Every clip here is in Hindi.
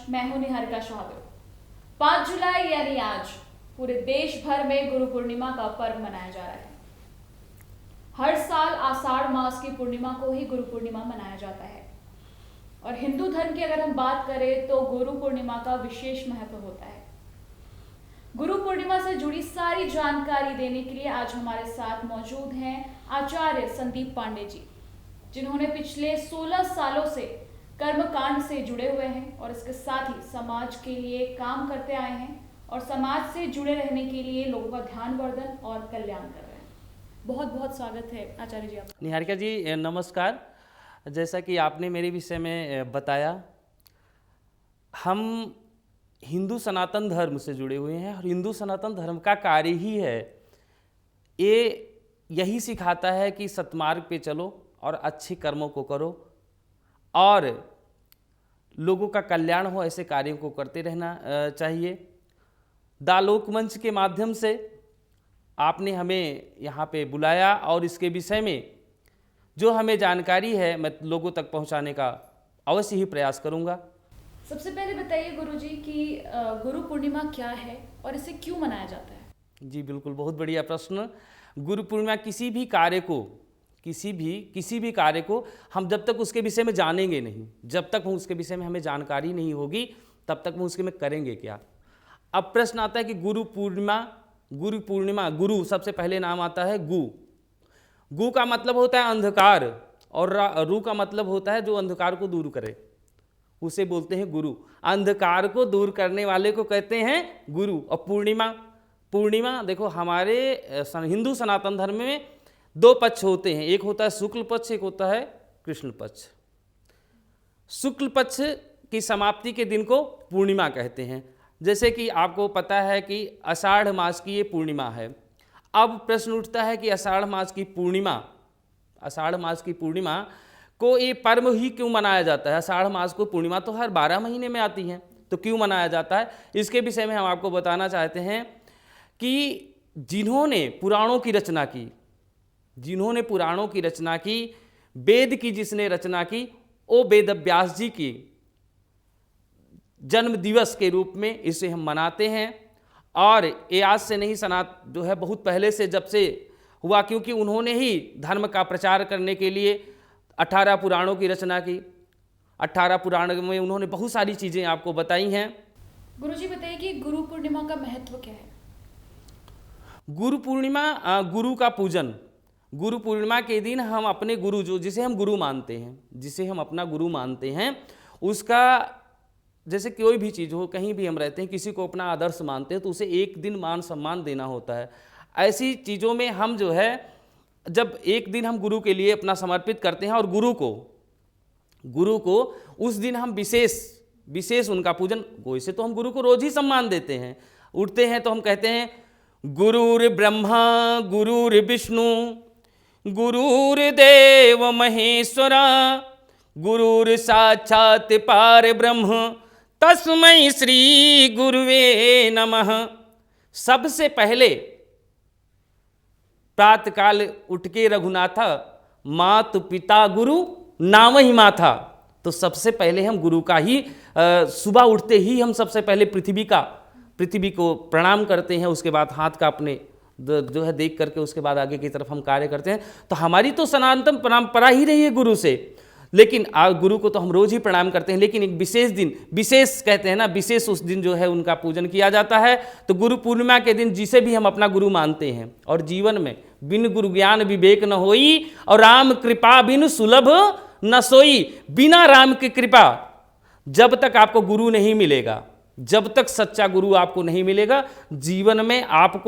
मैं हूं निहारिका शाहदेव। 5 जुलाई यानी आज पूरे देश भर में गुरु पूर्णिमा का पर्व मनाया जा रहा है। हर साल आषाढ़ मास की पूर्णिमा को ही गुरु पूर्णिमा मनाया जाता है और हिंदू धर्म की अगर हम बात करें तो गुरु पूर्णिमा का विशेष महत्व होता है। गुरु पूर्णिमा से जुड़ी सारी जानकारी देने के लिए आज हमारे साथ मौजूद हैं आचार्य संदीप पांडे जी, जिन्होंने पिछले 16 सालों से कर्मकांड से जुड़े हुए हैं और इसके साथ ही समाज के लिए काम करते आए हैं और समाज से जुड़े रहने के लिए लोगों का ध्यानवर्धन और कल्याण कर रहे हैं। बहुत बहुत स्वागत है आचार्य जी आपका। निहारिका जी नमस्कार। जैसा कि आपने मेरे विषय में बताया, हम हिंदू सनातन धर्म से जुड़े हुए हैं और हिंदू सनातन धर्म का कार्य ही है, यही सिखाता है कि सत्मार्ग पे चलो और अच्छे कर्मों को करो और लोगों का कल्याण हो, ऐसे कार्यों को करते रहना चाहिए। दालोक मंच के माध्यम से आपने हमें यहाँ पे बुलाया और इसके विषय में जो हमें जानकारी है मैं लोगों तक पहुँचाने का अवश्य ही प्रयास करूँगा। सबसे पहले बताइए गुरुजी कि गुरु पूर्णिमा क्या है और इसे क्यों मनाया जाता है? जी बिल्कुल, बहुत बढ़िया प्रश्न। गुरु पूर्णिमा किसी भी कार्य को हम जब तक उसके विषय में जानेंगे नहीं, जब तक उसके विषय में हमें जानकारी नहीं होगी तब तक हम उसके में करेंगे क्या। अब प्रश्न आता है कि गुरु पूर्णिमा, गुरु सबसे पहले नाम आता है गु का मतलब होता है अंधकार और रू का मतलब होता है जो अंधकार को दूर करे, उसे बोलते हैं गुरु। अंधकार को दूर करने वाले को कहते हैं गुरु। और पूर्णिमा देखो, हमारे हिंदू सनातन धर्म में 2 पक्ष होते हैं, एक होता है शुक्ल पक्ष, एक होता है कृष्ण पक्ष। शुक्ल पक्ष की समाप्ति के दिन को पूर्णिमा कहते हैं। जैसे कि आपको पता है कि आषाढ़ मास की ये पूर्णिमा है। अब प्रश्न उठता है कि आषाढ़ मास की पूर्णिमा को ये पर्व ही क्यों मनाया जाता है? आषाढ़ मास को पूर्णिमा तो हर 12 महीने में आती है, तो क्यों मनाया जाता है? इसके विषय में हम आपको बताना चाहते हैं कि जिन्होंने पुराणों की रचना की, वेद की जिसने रचना की, वो वेद व्यास जी की जन्म दिवस के रूप में इसे हम मनाते हैं। और ये आज से नहीं, जो है बहुत पहले से जब से हुआ, क्योंकि उन्होंने ही धर्म का प्रचार करने के लिए 18 पुराणों की रचना की। 18 पुराण में उन्होंने बहुत सारी चीज़ें आपको बताई हैं। गुरुजी बताइए कि गुरु पूर्णिमा का महत्व क्या है? गुरु पूर्णिमा, गुरु का पूजन। गुरु पूर्णिमा के दिन हम अपने गुरु, जिसे हम गुरु मानते हैं, जिसे हम अपना गुरु मानते हैं, उसका, जैसे कोई भी चीज़ हो, कहीं भी हम रहते हैं, किसी को अपना आदर्श मानते हैं तो उसे एक दिन मान सम्मान देना होता है। ऐसी चीज़ों में हम जो है, जब एक दिन हम गुरु के लिए अपना समर्पित करते हैं और गुरु को उस दिन हम विशेष उनका पूजन, वैसे तो हम गुरु को रोज ही सम्मान देते हैं, उठते हैं तो हम कहते हैं गुरुर् ब्रह्मा गुरुर्विष्णु गुरुर्देव महेश्वरा गुरुर् साक्षात् परब्रह्म तस्मै श्री गुरुवे नमः। सबसे पहले प्रातःकाल उठ के रघुनाथा मात पिता गुरु नाम ही माथा। तो सबसे पहले हम गुरु का ही सुबह उठते ही हम सबसे पहले पृथ्वी को प्रणाम करते हैं, उसके बाद हाथ का अपने जो है देख करके उसके बाद आगे की तरफ हम कार्य करते हैं। तो हमारी तो सनातन परंपरा ही रही है गुरु से, लेकिन गुरु को तो हम रोज ही प्रणाम करते हैं, लेकिन एक विशेष दिन, विशेष कहते हैं ना, विशेष उस दिन जो है उनका पूजन किया जाता है। तो गुरु पूर्णिमा के दिन जिसे भी हम अपना गुरु मानते हैं, और जीवन में बिन गुरु ज्ञान विवेक न होई और राम कृपा बिन सुलभ न सोई। बिना राम की कृपा, जब तक आपको गुरु नहीं मिलेगा, जब तक सच्चा गुरु आपको नहीं मिलेगा, जीवन में आप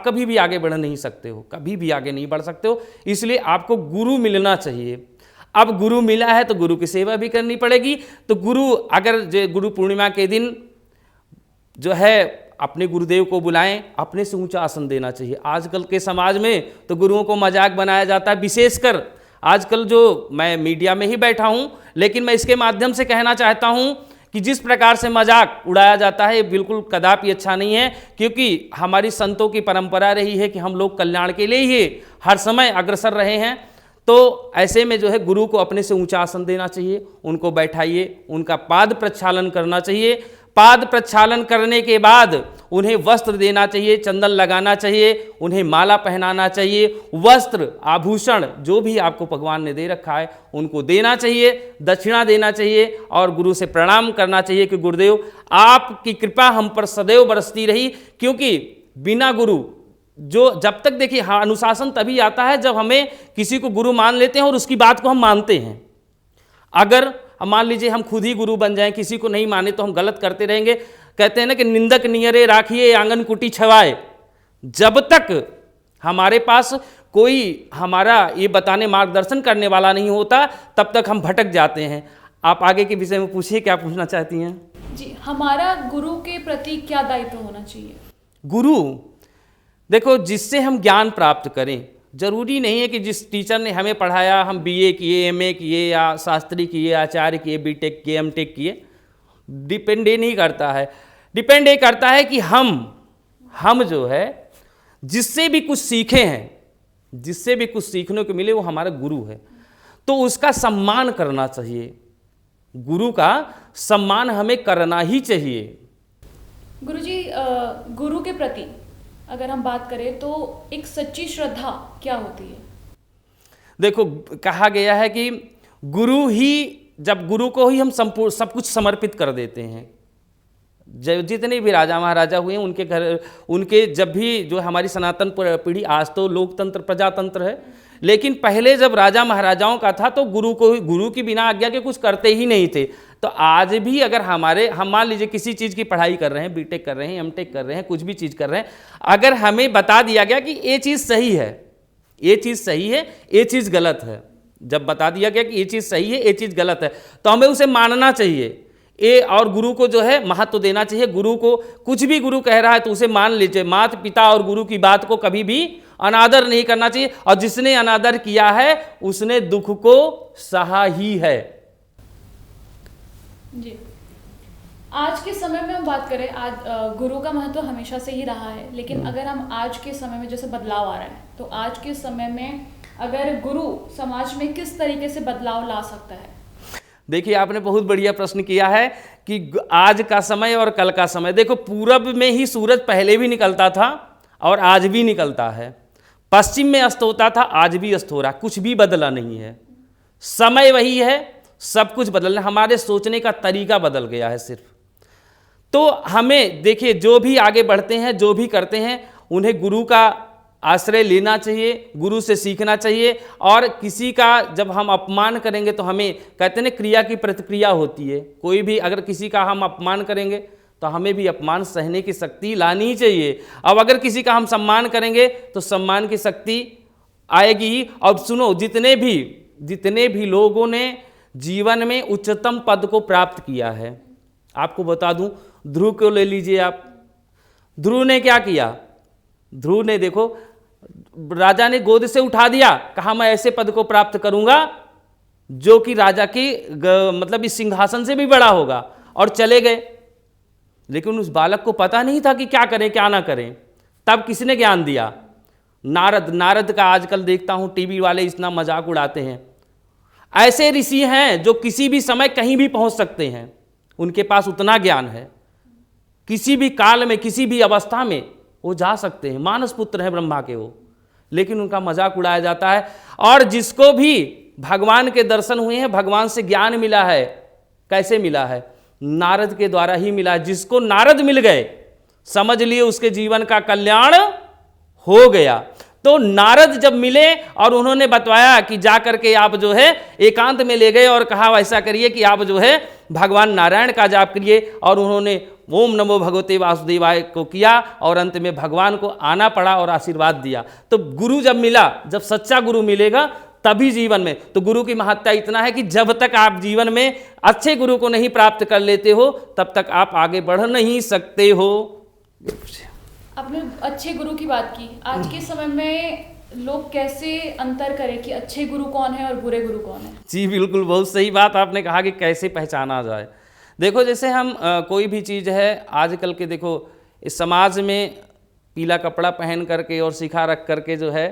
कभी भी आगे बढ़ नहीं सकते हो, कभी भी आगे नहीं बढ़ सकते हो। इसलिए आपको गुरु मिलना चाहिए। अब गुरु मिला है तो गुरु की सेवा भी करनी पड़ेगी। तो गुरु पूर्णिमा के दिन जो है अपने गुरुदेव को बुलाएं, अपने से ऊंचा आसन देना चाहिए। आजकल के समाज में तो गुरुओं को मजाक बनाया जाता है, विशेषकर आजकल जो मैं मीडिया में ही बैठा हूं, लेकिन मैं इसके माध्यम से कहना चाहता हूं कि जिस प्रकार से मजाक उड़ाया जाता है ये बिल्कुल कदापि अच्छा नहीं है, क्योंकि हमारी संतों की परंपरा रही है कि हम लोग कल्याण के लिए ही हर समय अग्रसर रहे हैं। तो ऐसे में जो है गुरु को अपने से ऊंचा आसन देना चाहिए, उनको बैठाइए, उनका पाद प्रक्षालन करना चाहिए। पाद प्रक्षालन करने के बाद उन्हें वस्त्र देना चाहिए, चंदन लगाना चाहिए, उन्हें माला पहनाना चाहिए, वस्त्र आभूषण जो भी आपको भगवान ने दे रखा है उनको देना चाहिए, दक्षिणा देना चाहिए और गुरु से प्रणाम करना चाहिए कि गुरुदेव आपकी कृपा हम पर सदैव बरसती रही। क्योंकि बिना गुरु जो जब तक देखिए, हाँ, अनुशासन तभी आता है जब हमें किसी को गुरु मान लेते हैं और उसकी बात को हम मानते हैं। अगर मान लीजिए हम खुद ही गुरु बन जाएं, किसी को नहीं माने तो हम गलत करते रहेंगे। कहते हैं ना कि निंदक नियरे राखिए आंगन कुटी छवाए। जब तक हमारे पास कोई हमारा ये बताने मार्गदर्शन करने वाला नहीं होता तब तक हम भटक जाते हैं। आप आगे के विषय में पूछिए, क्या पूछना चाहती हैं? जी, हमारा गुरु के प्रति क्या दायित्व होना चाहिए? गुरु देखो, जिससे हम ज्ञान प्राप्त करें, जरूरी नहीं है कि जिस टीचर ने हमें पढ़ाया हम बीए किए, एमए किए या शास्त्री किए, आचार्य किए, बीटेक किए, एमटेक किए, डिपेंड ये नहीं करता है। डिपेंड ये करता है कि हम जो है जिससे भी कुछ सीखे हैं, जिससे भी कुछ सीखने को मिले वो हमारा गुरु है, तो उसका सम्मान करना चाहिए। गुरु का सम्मान हमें करना ही चाहिए। गुरुजी, गुरु के प्रति अगर हम बात करें तो एक सच्ची श्रद्धा क्या होती है? देखो, कहा गया है कि गुरु ही, जब गुरु को ही हम संपूर्ण सब कुछ समर्पित कर देते हैं। जितने भी राजा महाराजा हुए उनके घर, उनके जब भी जो हमारी सनातन पीढ़ी, आज तो लोकतंत्र प्रजातंत्र है, लेकिन पहले जब राजा महाराजाओं का था तो गुरु की बिना आज्ञा के कुछ करते ही नहीं थे। तो आज भी अगर हम मान लीजिए किसी चीज़ की पढ़ाई कर रहे हैं, बीटेक कर रहे हैं, एमटेक कर रहे हैं, कुछ भी चीज़ कर रहे हैं, अगर हमें बता दिया गया कि ये चीज़ सही है, ये चीज़ सही है, ये चीज़ गलत है, जब बता दिया गया कि ये चीज़ सही है, ये चीज़ गलत है, तो हमें उसे मानना चाहिए। और गुरु को जो है महत्व देना चाहिए। गुरु को कुछ भी गुरु कह रहा है तो उसे मान लीजिए। माता पिता और गुरु की बात को कभी भी अनादर नहीं करना चाहिए, और जिसने अनादर किया है उसने दुख को सहा ही है। जी, आज के समय में हम बात करें, आज गुरु का महत्व हमेशा से ही रहा है, लेकिन अगर हम आज के समय में जैसे बदलाव आ रहा है, तो आज के समय में अगर गुरु समाज में किस तरीके से बदलाव ला सकता है? देखिए, आपने बहुत बढ़िया प्रश्न किया है कि आज का समय और कल का समय। देखो, पूरब में ही सूरज पहले भी निकलता था और आज भी निकलता है, पश्चिम में अस्त होता था, आज भी अस्त हो रहा, कुछ भी बदला नहीं है। समय वही है, सब कुछ बदलना, हमारे सोचने का तरीका बदल गया है सिर्फ। तो हमें देखिए, जो भी आगे बढ़ते हैं, जो भी करते हैं, उन्हें गुरु का आश्रय लेना चाहिए, गुरु से सीखना चाहिए। और किसी का जब हम अपमान करेंगे तो हमें, कहते हैं क्रिया की प्रतिक्रिया होती है, कोई भी अगर किसी का हम अपमान करेंगे तो हमें भी अपमान सहने की शक्ति लानी ही चाहिए। अब अगर किसी का हम सम्मान करेंगे तो सम्मान की शक्ति आएगी ही। अब सुनो, जितने भी लोगों ने जीवन में उच्चतम पद को प्राप्त किया है, आपको बता दूं, ध्रुव को ले लीजिए आप। ध्रुव ने क्या किया? ध्रुव ने, देखो, राजा ने गोद से उठा दिया, कहा मैं ऐसे पद को प्राप्त करूंगा जो कि राजा की मतलब इस सिंहासन से भी बड़ा होगा, और चले गए। लेकिन उस बालक को पता नहीं था कि क्या करें क्या ना करें। तब किसने ज्ञान दिया? नारद का आजकल देखता हूं टीवी वाले इतना मजाक उड़ाते हैं। ऐसे ऋषि हैं जो किसी भी समय कहीं भी पहुंच सकते हैं, उनके पास उतना ज्ञान है, किसी भी काल में किसी भी अवस्था में वो जा सकते हैं। मानस पुत्र है ब्रह्मा के वो, लेकिन उनका मजाक उड़ाया जाता है। और जिसको भी भगवान के दर्शन हुए हैं, भगवान से ज्ञान मिला है, कैसे मिला है? नारद के द्वारा ही मिला है। जिसको नारद मिल गए, समझ लिए उसके जीवन का कल्याण हो गया। तो नारद जब मिले और उन्होंने बतवाया कि जा करके आप जो है एकांत में ले गए और कहा ऐसा करिए कि आप जो है भगवान नारायण का जाप करिए, और उन्होंने ओम नमो भगवते वासुदेवाय को किया, और अंत में भगवान को आना पड़ा और आशीर्वाद दिया। तो गुरु जब मिला, जब सच्चा गुरु मिलेगा तभी जीवन में, तो गुरु की महत्ता इतना है कि जब तक आप जीवन में अच्छे गुरु को नहीं प्राप्त कर लेते हो तब तक आप आगे बढ़ नहीं सकते हो। आपने अच्छे गुरु की बात की। आज के समय में लोग कैसे अंतर करें कि अच्छे गुरु कौन है और बुरे गुरु कौन है? जी बिल्कुल, बहुत सही बात आपने कहा कि कैसे पहचाना जाए। देखो, जैसे हम कोई भी चीज़ है आजकल के, देखो इस समाज में पीला कपड़ा पहन करके और शिखा रख करके जो है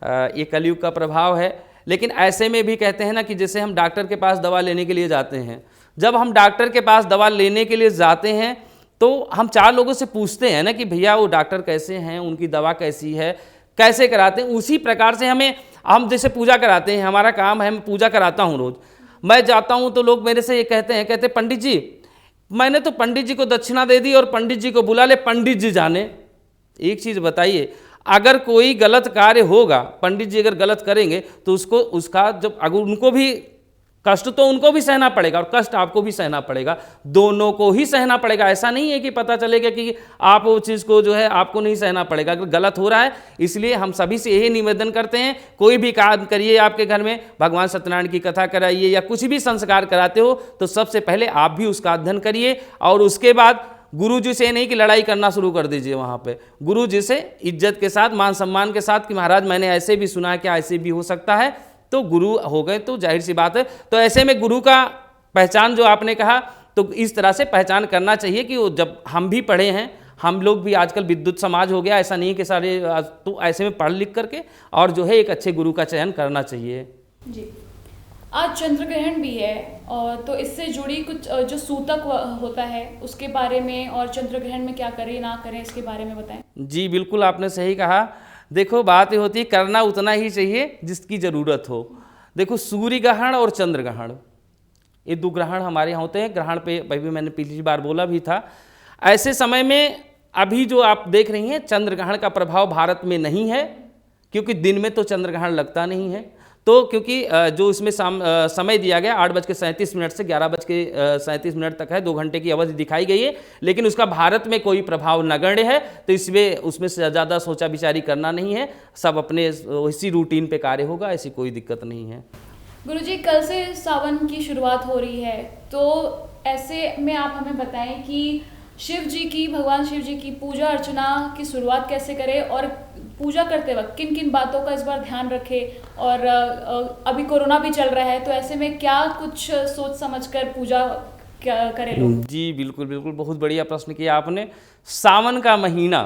ये कलयुग का प्रभाव है। लेकिन ऐसे में भी कहते हैं ना कि जैसे हम डॉक्टर के पास दवा लेने के लिए जाते हैं, जब हम डॉक्टर के पास दवा लेने के लिए जाते हैं तो हम 4 लोगों से पूछते हैं ना कि भैया वो डॉक्टर कैसे हैं, उनकी दवा कैसी है, कैसे कराते हैं। उसी प्रकार से हम जैसे पूजा कराते हैं, हमारा काम है, मैं पूजा कराता हूँ रोज़। मैं जाता हूँ तो लोग मेरे से ये कहते पंडित जी, मैंने तो पंडित जी को दक्षिणा दे दी और पंडित जी को बुला ले, पंडित जी जाने। एक चीज़ बताइए, अगर कोई गलत कार्य होगा, पंडित जी अगर गलत करेंगे तो उसका जब अगर उनको भी कष्ट तो उनको भी सहना पड़ेगा और कष्ट आपको भी सहना पड़ेगा, दोनों को ही सहना पड़ेगा। ऐसा नहीं है कि पता चलेगा कि आप वो चीज़ को जो है आपको नहीं सहना पड़ेगा अगर गलत हो रहा है। इसलिए हम सभी से यही निवेदन करते हैं, कोई भी काम करिए, आपके घर में भगवान सत्यनारायण की कथा कराइए या कुछ भी संस्कार कराते हो तो सबसे पहले आप भी उसका अध्ययन करिए और उसके बाद गुरु जी से नहीं कि लड़ाई करना शुरू कर दीजिए। वहाँ पे गुरु जी से इज्जत के साथ, मान सम्मान के साथ कि महाराज मैंने ऐसे भी सुना है, क्या ऐसे भी हो सकता है, तो गुरु हो गए तो जाहिर सी बात है। तो ऐसे में गुरु का पहचान जो आपने कहा, तो इस तरह से पहचान करना चाहिए कि वो जब हम भी पढ़े हैं, हम लोग भी आजकल विद्युत समाज हो गया, ऐसा नहीं कि सारे, तो ऐसे में पढ़ लिख करके और जो है एक अच्छे गुरु का चयन करना चाहिए। जी, आज चंद्र ग्रहण भी है और तो इससे जुड़ी कुछ जो सूतक होता है उसके बारे में और चंद्र ग्रहण में क्या करें ना करें इसके बारे में बताएं। जी बिल्कुल, आपने सही कहा। देखो बात ये होती है, करना उतना ही चाहिए जिसकी ज़रूरत हो। देखो सूर्य ग्रहण और चंद्र ग्रहण, ये 2 ग्रहण हमारे यहाँ होते हैं। ग्रहण पे भाई मैंने पिछली बार बोला भी था। ऐसे समय में अभी जो आप देख रही हैं, चंद्र ग्रहण का प्रभाव भारत में नहीं है, क्योंकि दिन में तो चंद्र ग्रहण लगता नहीं है। तो क्योंकि जो इसमें समय दिया गया 8:37 से 11:37 तक है, 2 घंटे की अवधि दिखाई गई है, लेकिन उसका भारत में कोई प्रभाव नगण्य है। तो उसमें से ज़्यादा सोचा विचारी करना नहीं है, सब अपने इसी रूटीन पे कार्य होगा, ऐसी कोई दिक्कत नहीं है। गुरुजी, कल से सावन की शुरुआत हो रही है, तो ऐसे में आप हमें बताएं कि भगवान शिव जी की पूजा अर्चना की शुरुआत कैसे करें और पूजा करते वक्त किन किन बातों का इस बार ध्यान रखें। और अभी कोरोना भी चल रहा है, तो ऐसे में क्या कुछ सोच समझकर पूजा करें लोग। जी बिल्कुल बिल्कुल, बहुत बढ़िया प्रश्न किया आपने। सावन का महीना,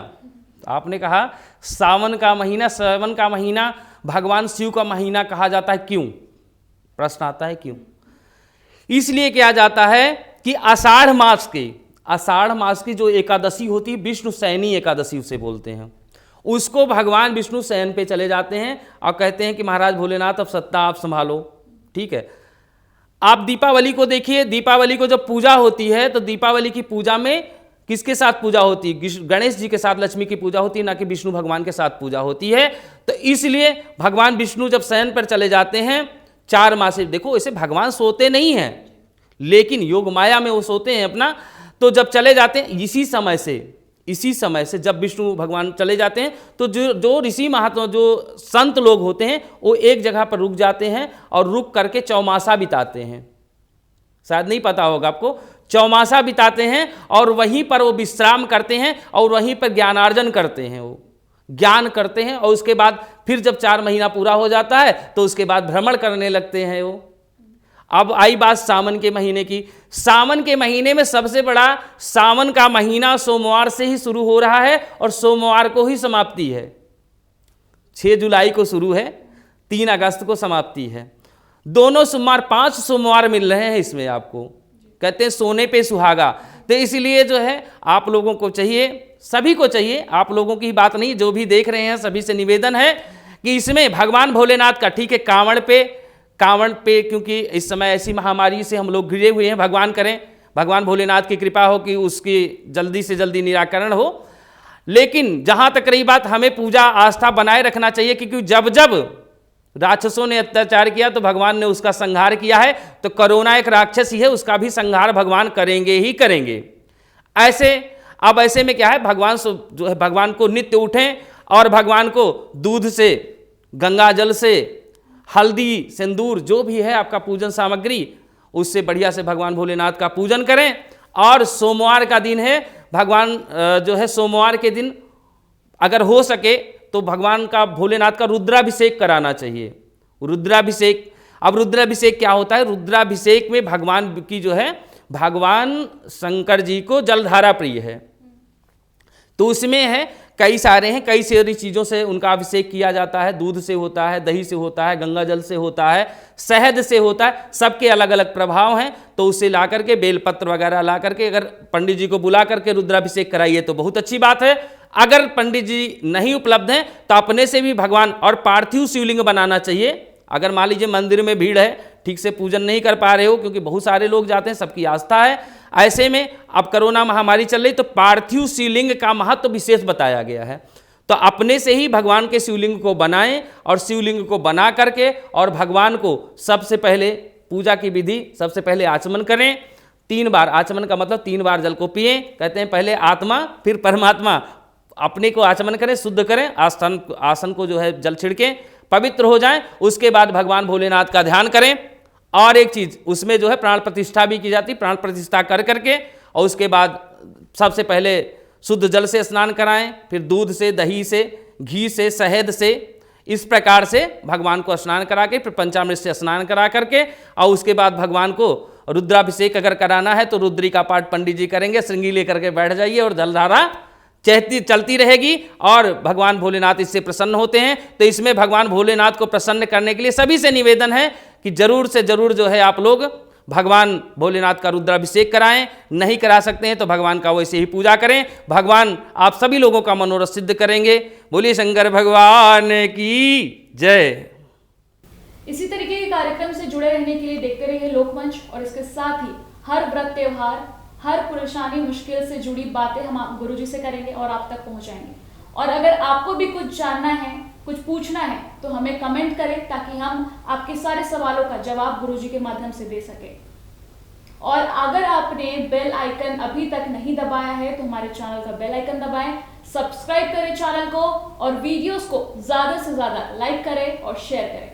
आपने कहा सावन का महीना भगवान शिव का महीना कहा जाता है। क्यों? प्रश्न आता है क्यों? इसलिए किया जाता है कि आषाढ़ मास की जो एकादशी होती है, विष्णु शयनी एकादशी उसे बोलते हैं, उसको भगवान विष्णु शयन पे चले जाते हैं और कहते हैं कि महाराज भोलेनाथ अब सत्ता आप संभालो। ठीक है, आप दीपावली को देखिए, दीपावली को जब पूजा होती है तो दीपावली की पूजा में किसके साथ पूजा होती है? गणेश जी के साथ लक्ष्मी की पूजा होती है, ना कि विष्णु भगवान के साथ पूजा होती है। तो इसलिए भगवान विष्णु जब शयन पर चले जाते हैं 4 मास से, देखो ऐसे भगवान सोते नहीं हैं, लेकिन योग माया में वो सोते हैं अपना। तो जब चले जाते हैं इसी समय से जब विष्णु भगवान चले जाते हैं तो जो ऋषि महात्मा, जो संत लोग होते हैं, वो एक जगह पर रुक जाते हैं और रुक करके चौमासा बिताते हैं। शायद नहीं पता होगा आपको, चौमासा बिताते हैं और वहीं पर वो विश्राम करते हैं और वहीं पर ज्ञानार्जन करते हैं, वो ज्ञान करते हैं। और उसके बाद फिर जब 4 महीना पूरा हो जाता है तो उसके बाद भ्रमण करने लगते हैं वो। अब आई बात सावन के महीने की। सावन के महीने में सबसे बड़ा, सावन का महीना सोमवार से ही शुरू हो रहा है और सोमवार को ही समाप्ति है। 6 जुलाई को शुरू है, 3 अगस्त को समाप्ति है। दोनों सोमवार, 5 सोमवार मिल रहे हैं इसमें, आपको कहते हैं सोने पे सुहागा। तो इसलिए जो है आप लोगों को चाहिए, सभी को चाहिए, आप लोगों की बात नहीं, जो भी देख रहे हैं सभी से निवेदन है कि इसमें भगवान भोलेनाथ का, ठीक है, कांवड़ पे क्योंकि इस समय ऐसी महामारी से हम लोग घिरे हुए हैं, भगवान करें भगवान भोलेनाथ की कृपा हो कि उसकी जल्दी से जल्दी निराकरण हो। लेकिन जहाँ तक रही बात, हमें पूजा आस्था बनाए रखना चाहिए, क्योंकि जब राक्षसों ने अत्याचार किया तो भगवान ने उसका संहार किया है। तो कोरोना एक राक्षस ही है, उसका भी संहार भगवान करेंगे ही करेंगे। ऐसे में क्या है, भगवान जो है, भगवान को नित्य उठें और भगवान को दूध से, गंगा जल से, हल्दी, सिंदूर, जो भी है आपका पूजन सामग्री, उससे बढ़िया से भगवान भोलेनाथ का पूजन करें। और सोमवार का दिन है, भगवान जो है सोमवार के दिन अगर हो सके तो भगवान का, भोलेनाथ का रुद्राभिषेक कराना चाहिए। रुद्राभिषेक, अब रुद्राभिषेक क्या होता है? रुद्राभिषेक में भगवान की जो है, भगवान शंकर जी को जलधारा प्रिय है, तो उसमें है कई सारे हैं, कई सारी चीज़ों से उनका अभिषेक किया जाता है। दूध से होता है, दही से होता है, गंगा जल से होता है, शहद से होता है, सबके अलग अलग प्रभाव हैं। तो उसे ला करके बेलपत्र वगैरह ला करके अगर पंडित जी को बुला करके रुद्राभिषेक कराइए तो बहुत अच्छी बात है। अगर पंडित जी नहीं उपलब्ध हैं तो अपने से भी भगवान और पार्थिव शिवलिंग बनाना चाहिए। अगर मान लीजिए मंदिर में भीड़ है, ठीक से पूजन नहीं कर पा रहे हो, क्योंकि बहुत सारे लोग जाते हैं, सबकी आस्था है, ऐसे में अब कोरोना महामारी चल रही तो पार्थिव शिवलिंग का महत्व विशेष बताया गया है। तो अपने से ही भगवान के शिवलिंग को बनाएं और शिवलिंग को बना करके और भगवान को सबसे पहले पूजा की विधि, सबसे पहले आचमन करें 3 बार। आचमन का मतलब 3 बार जल को पिए। कहते हैं पहले आत्मा फिर परमात्मा, अपने को आचमन करें, शुद्ध करें, आसन को जो है जल छिड़कें, पवित्र हो जाएं। उसके बाद भगवान भोलेनाथ का ध्यान करें। और एक चीज उसमें जो है प्राण प्रतिष्ठा भी की जाती है। प्राण प्रतिष्ठा कर करके और उसके बाद सबसे पहले शुद्ध जल से स्नान कराएं, फिर दूध से, दही से, घी से, शहद से, इस प्रकार से भगवान को स्नान करा के फिर पंचामृत से स्नान करा करके और उसके बाद भगवान को रुद्राभिषेक अगर कराना है तो रुद्री का पाठ पंडित जी करेंगे। श्रृंगी लेकर के बैठ जाइए और जलधारा चलती रहेगी और भगवान भोलेनाथ इससे प्रसन्न होते हैं। तो इसमें भगवान भोलेनाथ को प्रसन्न करने के लिए सभी से निवेदन है कि जरूर से जरूर जो है आप लोग भगवान भोलेनाथ का रुद्राभिषेक कराएं। नहीं करा सकते हैं तो भगवान का वैसे ही पूजा करें। भगवान आप सभी लोगों का मनोरथ सिद्ध करेंगे। बोलिए शंकर भगवान की जय। इसी तरीके के कार्यक्रम से जुड़े रहने के लिए देखते रहिए लोकमंच और इसके साथ ही हर व्रत त्योहार, हर परेशानी मुश्किल से जुड़ी बातें हम गुरुजी से करेंगे और आप तक पहुंचाएंगे। और अगर आपको भी कुछ जानना है, कुछ पूछना है तो हमें कमेंट करें ताकि हम आपके सारे सवालों का जवाब गुरुजी के माध्यम से दे सके। और अगर आपने बेल आइकन अभी तक नहीं दबाया है तो हमारे चैनल का बेल आइकन दबाएं, सब्सक्राइब करें चैनल को और वीडियोस को ज्यादा से ज्यादा लाइक करें और शेयर करें।